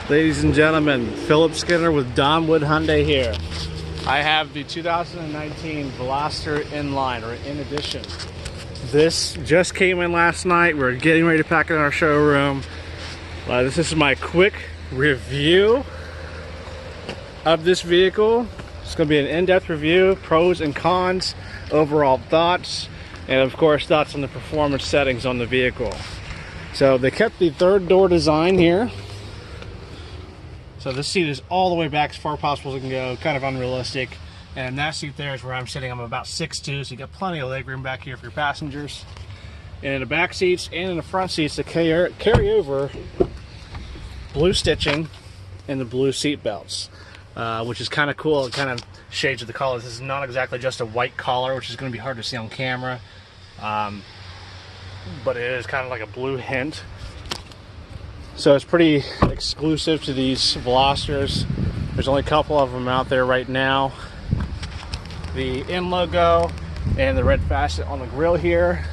Ladies and gentlemen, Philip Skinner with Donwood Hyundai here. I have the 2019 Veloster Inline, or in addition. This just came in last night. We're getting ready to pack it in our showroom. This is my quick review of this vehicle. It's going to be an in-depth review, pros and cons, overall thoughts, and of course thoughts on the performance settings on the vehicle. So they kept the third door design here. So this seat is all the way back as far as possible as it can go, kind of unrealistic. And that seat there is where I'm sitting. I'm about 6'2", so you got plenty of leg room back here for your passengers. And in the back seats and in the front seats, they carry over blue stitching and the blue seat belts, which is kind of cool. It kind of shades of the colors. This is not exactly just a white collar, which is going to be hard to see on camera, but it is kind of like a blue hint. So it's pretty exclusive to these Velosters. There's only a couple of them out there right now. The N logo and the red facet on the grille here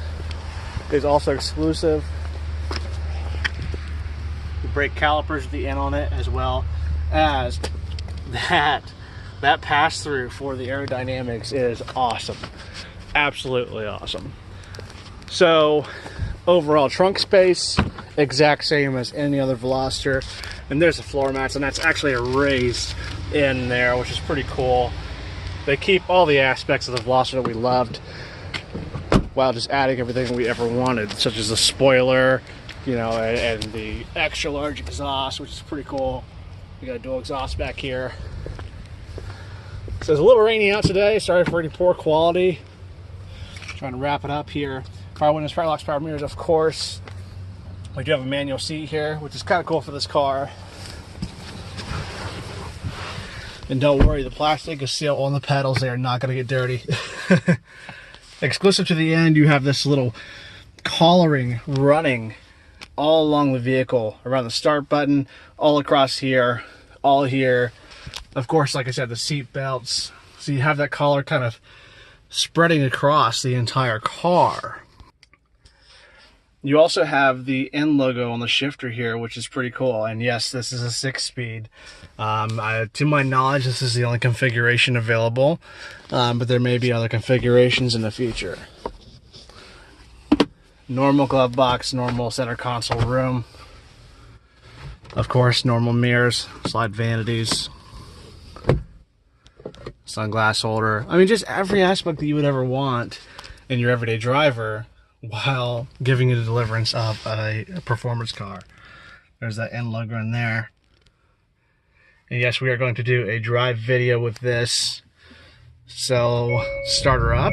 is also exclusive. The brake calipers at the end on it, as well as that pass-through for the aerodynamics is awesome. Absolutely awesome. So overall trunk space, exact same as any other Veloster. And there's the floor mats, and that's actually a raised in there, which is pretty cool. They keep all the aspects of the Veloster that we loved while just adding everything we ever wanted, such as the spoiler, you know, and the extra large exhaust, which is pretty cool. We got a dual exhaust back here. So it's a little rainy out today. Sorry for any poor quality. Trying to wrap it up here. Power windows, power locks, power mirrors, of course. We do have a manual seat here, which is kind of cool for this car. And don't worry, the plastic is still on the pedals. They are not going to get dirty. Exclusive to the end, you have this little collaring running all along the vehicle, around the start button, all across here, all here. Of course, like I said, the seat belts. So you have that collar kind of spreading across the entire car. You also have the N logo on the shifter here, which is pretty cool. And yes, this is a 6-speed. To my knowledge, this is the only configuration available, but there may be other configurations in the future. Normal glove box, normal center console room. Of course, normal mirrors, slide vanities, sunglass holder. I mean, just every aspect that you would ever want in your everyday driver, while giving you the deliverance of a performance car. There's that N logo in there. And yes, we are going to do a drive video with this. So, start her up.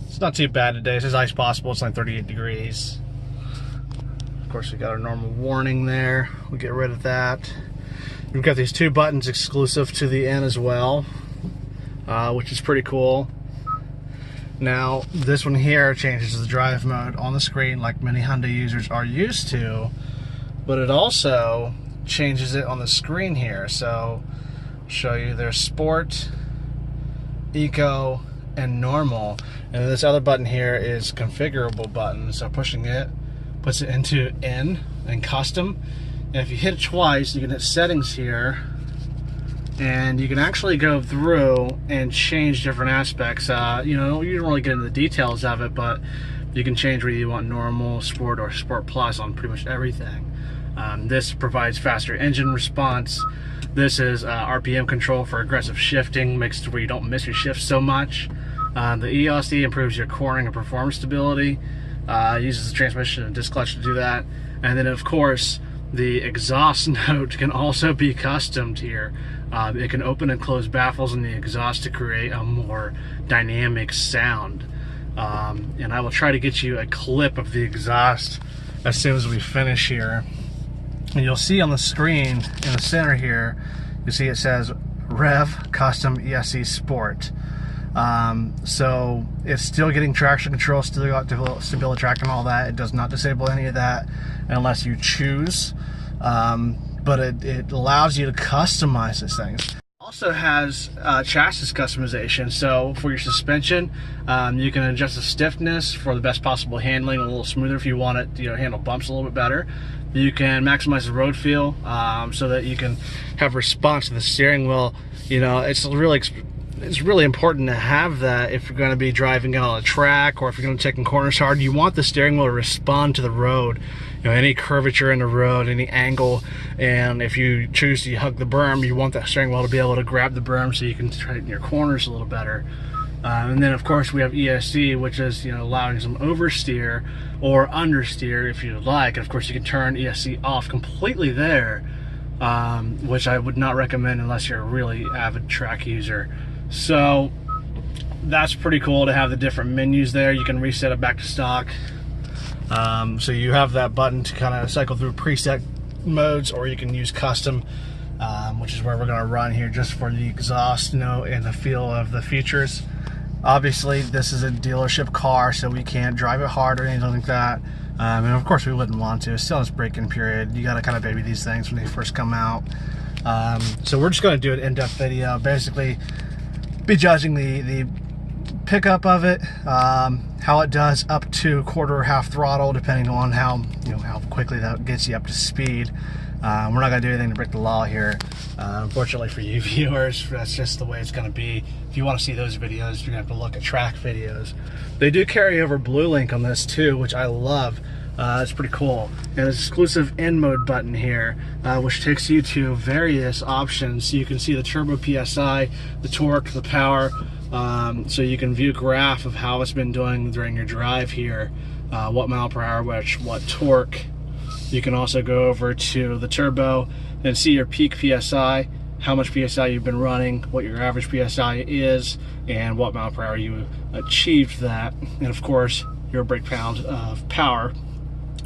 It's not too bad today. It's as nice as possible. It's like 38 degrees. Of course, we got our normal warning there. We'll get rid of that. We've got these two buttons exclusive to the N as well, which is pretty cool. Now, this one here changes the drive mode on the screen like many Hyundai users are used to, but it also changes it on the screen here. So, I'll show you there's Sport, Eco, and Normal. And this other button here is configurable button, so pushing it puts it into N and Custom. And if you hit it twice, you can hit Settings here, and you can actually go through and change different aspects. You know, you don't really get into the details of it, but you can change whether you want normal, sport, or sport plus on pretty much everything. This provides faster engine response. This is RPM control for aggressive shifting, makes it where you don't miss your shifts so much. The ELSD improves your cornering and performance stability. Uses the transmission and disc clutch to do that. And then, of course, the exhaust note can also be customed here. It can open and close baffles in the exhaust to create a more dynamic sound. And I will try to get you a clip of the exhaust as soon as we finish here. And you'll see on the screen in the center here, you see it says Rev Custom ESC Sport. So it's still getting traction control, still got stability track and all that. It does not disable any of that unless you choose. But it allows you to customize these things. Also has chassis customization. So for your suspension, you can adjust the stiffness for the best possible handling, a little smoother if you want it, handle bumps a little bit better. You can maximize the road feel so that you can have response to the steering wheel. It's really important to have that if you're going to be driving out on a track, or if you're going to take in corners hard. You want the steering wheel to respond to the road, any curvature in the road, any angle. And if you choose to hug the berm, you want that steering wheel to be able to grab the berm so you can tighten your corners a little better. And then of course we have ESC, which is allowing some oversteer or understeer if you like. And of course you can turn ESC off completely there, which I would not recommend unless you're a really avid track user. So that's pretty cool to have the different menus there. You can reset it back to stock. So you have that button to kind of cycle through preset modes, or you can use custom, which is where we're going to run here just for the exhaust and the feel of the features. Obviously this is a dealership car, so we can't drive it hard or anything like that. And of course we wouldn't want to. It's still in its break-in period. You got to kind of baby these things when they first come out. So we're just going to do an in-depth video, basically be judging the pickup of it, how it does up to quarter or half throttle, depending on how quickly that gets you up to speed. We're not going to do anything to break the law here. Unfortunately for you viewers, that's just the way it's going to be. If you want to see those videos, you're going to have to look at track videos. They do carry over Blue Link on this too, which I love. It's pretty cool. And there's an exclusive N mode button here, which takes you to various options. So you can see the turbo PSI, the torque, the power. So you can view a graph of how it's been doing during your drive here, what mile per hour, what torque. You can also go over to the turbo and see your peak PSI, how much PSI you've been running, what your average PSI is, and what mile per hour you achieved that. And of course, your brake pound of power,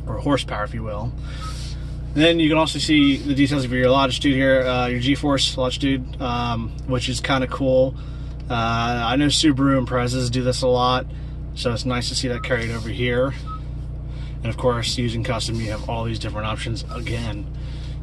or horsepower if you will. Then you can also see the details of your longitude here, your G-force longitude, which is kind of cool. I know Subaru and Imprezas do this a lot, so it's nice to see that carried over here. And of course, using custom, you have all these different options again.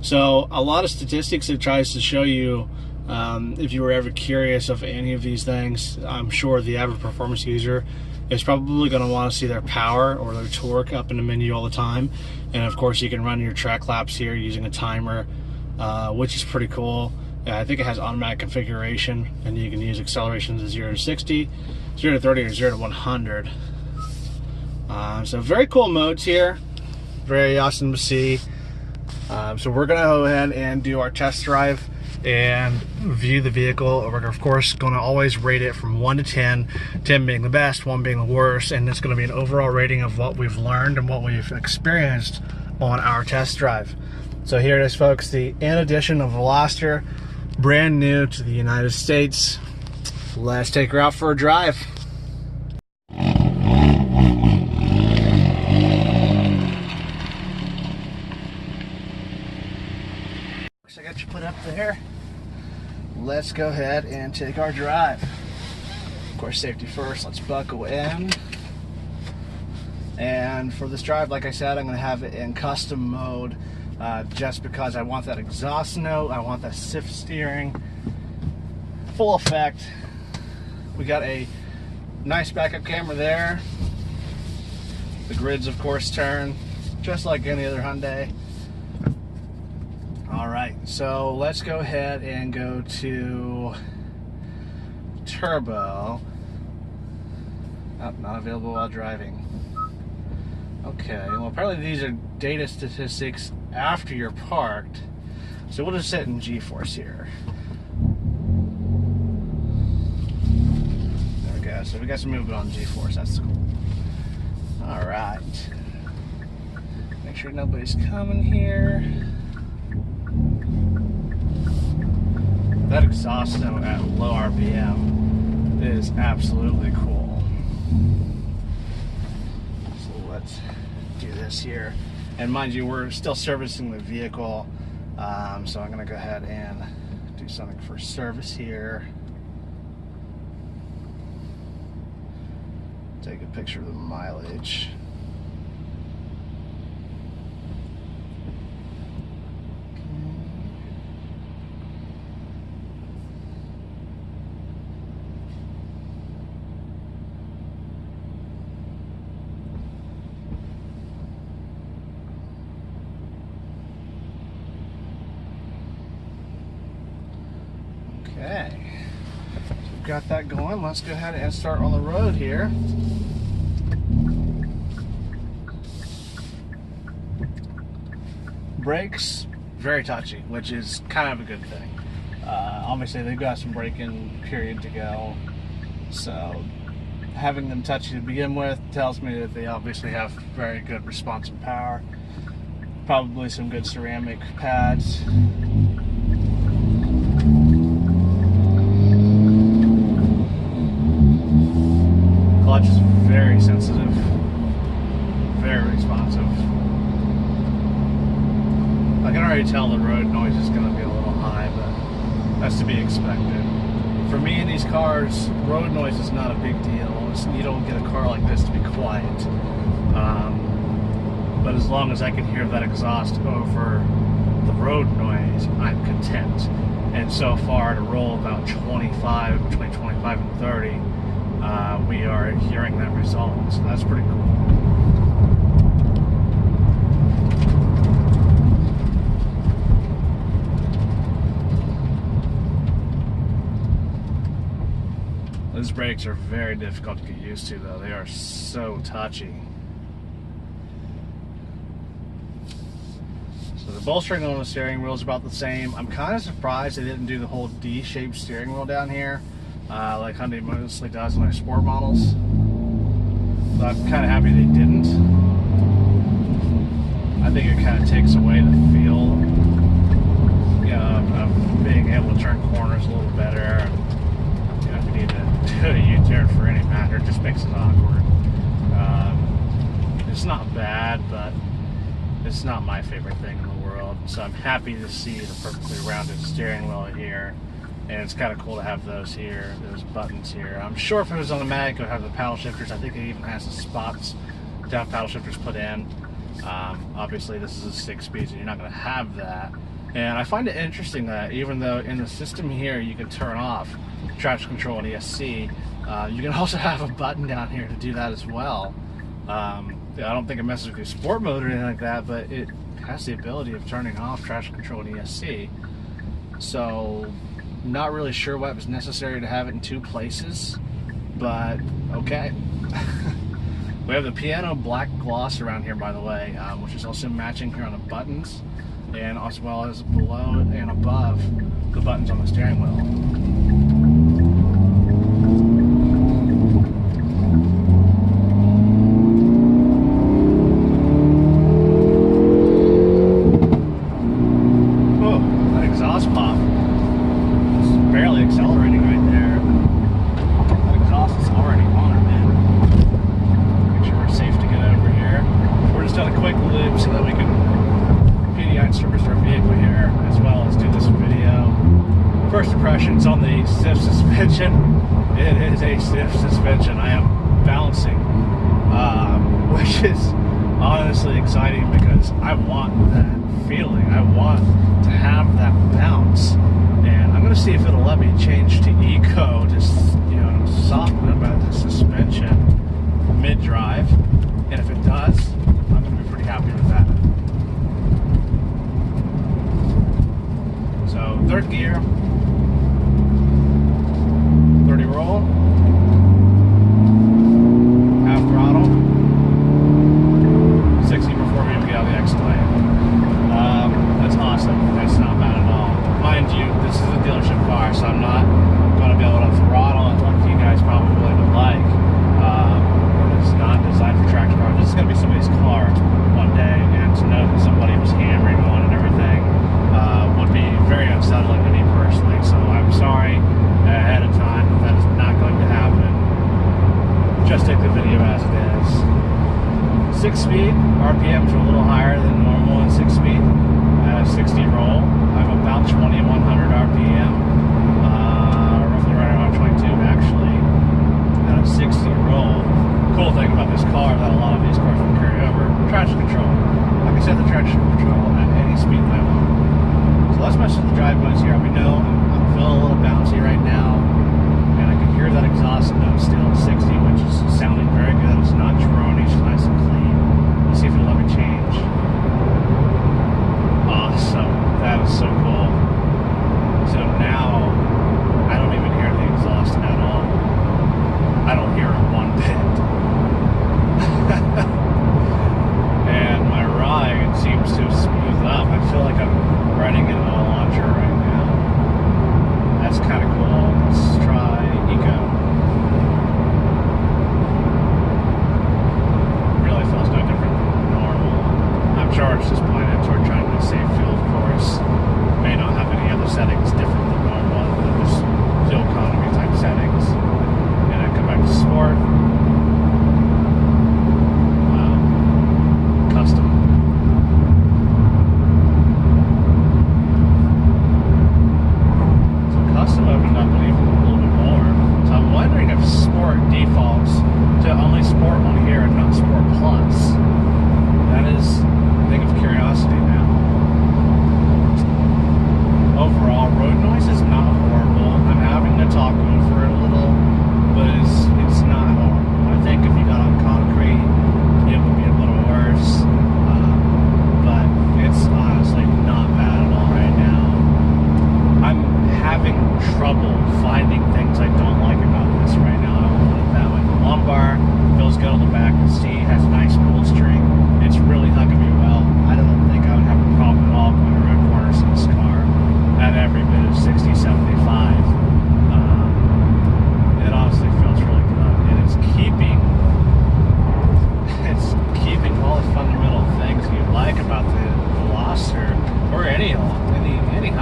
So a lot of statistics it tries to show you, if you were ever curious of any of these things. I'm sure the average performance user is probably going to want to see their power or their torque up in the menu all the time. And of course you can run your track laps here using a timer, which is pretty cool. I think it has automatic configuration, and you can use accelerations of 0 to 60, 0 to 30, or 0 to 100. So very cool modes here, very awesome to see. So we're going to go ahead and do our test drive and view the vehicle. We're of course going to always rate it from 1 to 10, 10 being the best, 1 being the worst, and it's going to be an overall rating of what we've learned and what we've experienced on our test drive. So here it is, folks, the N edition of Veloster, brand new to the United States. Let's take her out for a drive. I got you put up there. Let's go ahead and take our drive. Of course, safety first. Let's buckle in. And for this drive, like I said, I'm going to have it in custom mode, just because I want that exhaust note, I want that stiff steering, full effect. We got a nice backup camera there. The grids, of course, turn just like any other Hyundai. Alright, so let's go ahead and go to turbo. Oh, not available while driving. Okay, well apparently these are data statistics after you're parked. So we'll just sit in G-force here. There we go, so we got some movement on G-force, that's cool. Alright. Make sure nobody's coming here. That exhaust note at low RPM is absolutely cool. So let's do this here. And mind you, we're still servicing the vehicle, so I'm going to go ahead and do something for service here. Take a picture of the mileage. Okay, so we've got that going. Let's go ahead and start on the road here. Brakes, very touchy, which is kind of a good thing. Obviously, they've got some braking period to go, so having them touchy to begin with tells me that they obviously have very good response and power. Probably some good ceramic pads. Clutch is very sensitive, very responsive. I can already tell the road noise is going to be a little high, but that's to be expected. For me in these cars, road noise is not a big deal. You don't get a car like this to be quiet. But as long as I can hear that exhaust over the road noise, I'm content. And so far, to roll about between 25 and 30, we are hearing that result. So that's pretty cool. Those brakes are very difficult to get used to, though. They are so touchy. So the bolstering on the steering wheel is about the same. I'm kind of surprised they didn't do the whole D-shaped steering wheel down here, like Hyundai mostly does in their sport models. But I'm kind of happy they didn't. I think it kind of takes away the feel, you know, of being able to turn corners a little better. You know, if you need to do a U-turn for any matter, it just makes it awkward. It's not bad, but it's not my favorite thing in the world. So I'm happy to see the perfectly rounded steering wheel here. And it's kind of cool to have those here, those buttons here. I'm sure if it was on the Matic, it would have the paddle shifters. I think it even has the spots to have paddle shifters put in. Obviously, this is a 6-speed, so you're not going to have that. And I find it interesting that even though in the system here you can turn off traction control and ESC, you can also have a button down here to do that as well. I don't think it messes with your sport mode or anything like that, but it has the ability of turning off traction control and ESC. So, not really sure why it was necessary to have it in 2 places, but okay. We have the piano black gloss around here, by the way, which is also matching here on the buttons, and as well as below and above the buttons on the steering wheel. First impressions on the stiff suspension. It is a stiff suspension. I am bouncing, which is honestly exciting because I want that feeling. I want to have that bounce, and I'm going to see if it'll let me change to Eco, just, you know, soften about the suspension mid-drive, and if it does, I'm going to be pretty happy with that. So 3rd gear. 30 roll, half throttle, 60 before we even get out of the exit lane. That's awesome. That's not bad at all. Mind you, this is a dealership car, so I'm not going to be able to throttle it like you guys probably would like. It's not designed for track cars. This is going to be somebody's car one day, and to know that somebody was hammering on and everything would be very unsettling to me personally. So I'm sorry ahead of time that is not going to happen. Just take the video as it is. 6-speed, RPMs are a little higher than normal in 6-speed. At a 60 roll, I'm about 2100 RPM, roughly right around 22 actually. At a 60 roll, cool thing about this car that a lot of these cars will carry over, traction control. I can set the traction control at any speed that I want. So let's mess with the drive modes here. We know I'm feeling a little bouncy right now, and I can hear that exhaust note still at 60, which is sounding very good. It's not drony, it's nice and clean. Let's see if it'll let me change. Awesome. That is so cool. So now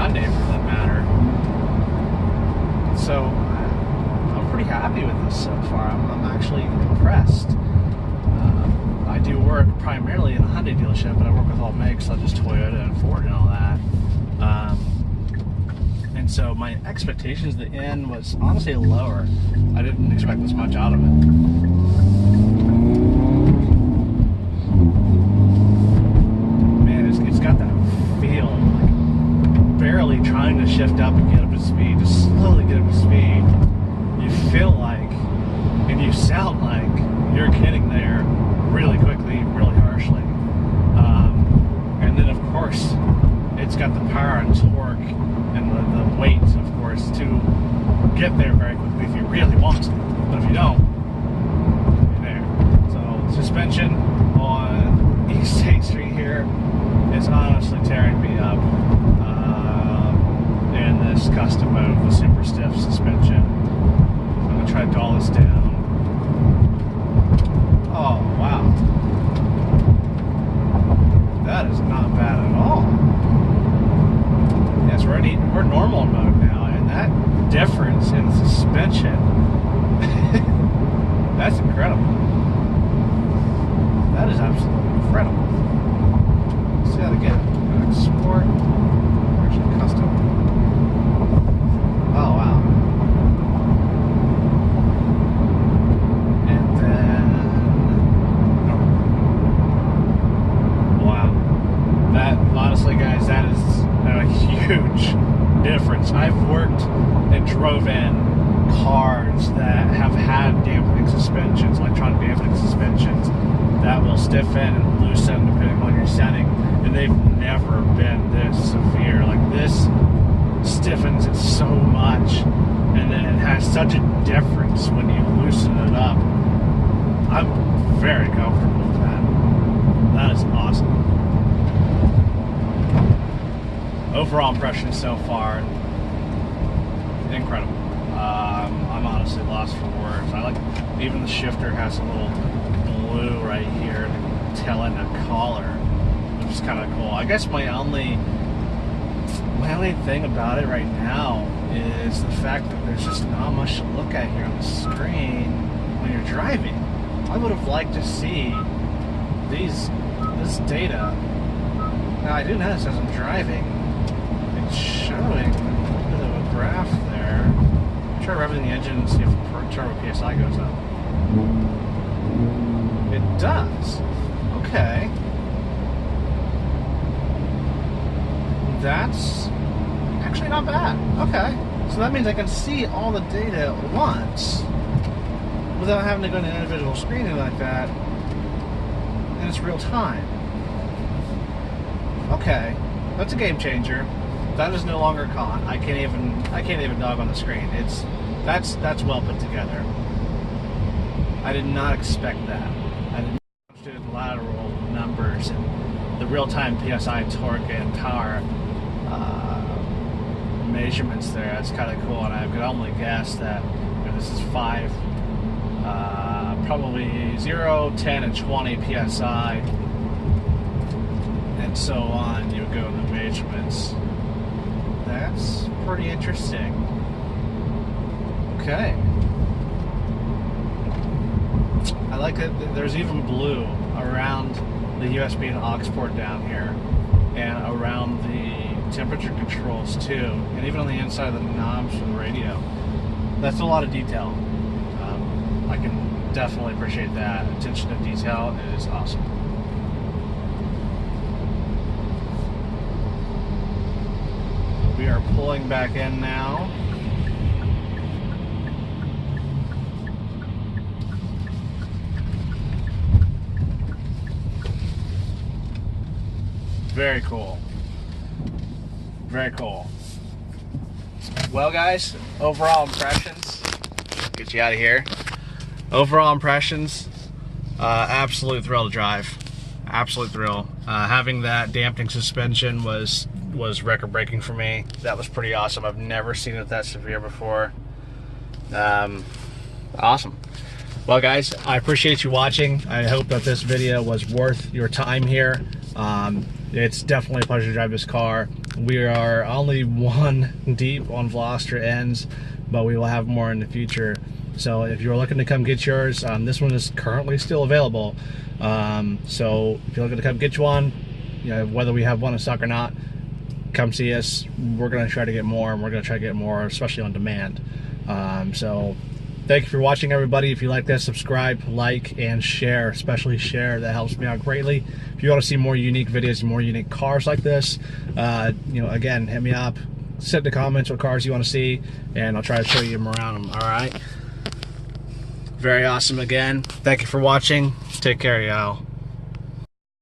Hyundai for that matter. So I'm pretty happy with this so far. I'm actually impressed. I do work primarily in a Hyundai dealership, but I work with all makes, such as Toyota and Ford and all that. And so my expectations at the end was honestly lower. I didn't expect this much out of it. Man, it's got that feel, like barely trying to shift up and get up to speed, just slowly get up to speed. You feel like, and you sound like you're getting there really quickly, really harshly. And then of course, it's got the power and torque and the weight, of course, to get there very quickly if you really want to. But if you don't, you're there. So suspension on East 8th Street here is honestly tearing me up. And this custom mode with super stiff suspension. I'm gonna try to dull this down. Oh wow. That is not bad at all. Yes, we're normal mode now, and that difference in suspension, that's incredible. That is absolutely incredible. Let's see that again. Sport, version custom. Oh wow. And then, wow. That, honestly guys, that is a huge difference. I've worked and drove in cars that have had dampening suspensions, electronic dampening suspensions, that will stiffen and loosen depending on your setting, and they've never been this severe. Like, this stiffens it so much, and then it has such a difference when you loosen it up. I'm very comfortable with that. That is awesome. Overall impression so far, incredible. I'm honestly lost for words. I like, even the shifter has a little blue right here to tail end the collar, which is kind of cool. I guess my only thing about it right now is the fact that there's just not much to look at here on the screen when you're driving. I would have liked to see this data. Now, I do notice as I'm driving, it's showing a bit of a graph there. Try revving the engine and see if the turbo PSI goes up. It does. Okay. That's actually not bad. Okay. So that means I can see all the data at once without having to go to an individual screen like that. And it's real time. Okay. That's a game changer. That is no longer caught. I can't even dog on the screen. That's well put together. I did not expect that. I did not do the lateral numbers and the real-time PSI, torque, and power measurements there. That's kind of cool, and I could only guess that this is 5, probably 0, 10, and 20 PSI, and so on. You would go in the measurements. That's pretty interesting. Okay. I like that there's even blue around the USB and aux port down here, and around the temperature controls too, and even on the inside of the knobs for the radio. That's a lot of detail. I can definitely appreciate that. Attention to detail is awesome. We are pulling back in now. Very cool. Very cool. Well, guys, overall impressions. Get you out of here. Overall impressions. Absolute thrill to drive. Absolute thrill. Having that dampening suspension was record-breaking for me. That was pretty awesome. I've never seen it that severe before. Awesome. Well, guys, I appreciate you watching. I hope that this video was worth your time here. It's definitely a pleasure to drive this car. We are only one deep on Veloster ends, but we will have more in the future. So if you're looking to come get yours, this one is currently still available. So if you're looking to come get one, you know, whether we have one in stock or not, come see us. We're going to try to get more, and we're going to try to get more, especially on demand. So thank you for watching, everybody. If you like this, subscribe, like, and share, especially share. That helps me out greatly. If you want to see more unique videos and more unique cars like this, you know, again, hit me up. Send in the comments what cars you want to see, and I'll try to show you them around them. All right. Very awesome again. Thank you for watching. Take care, y'all.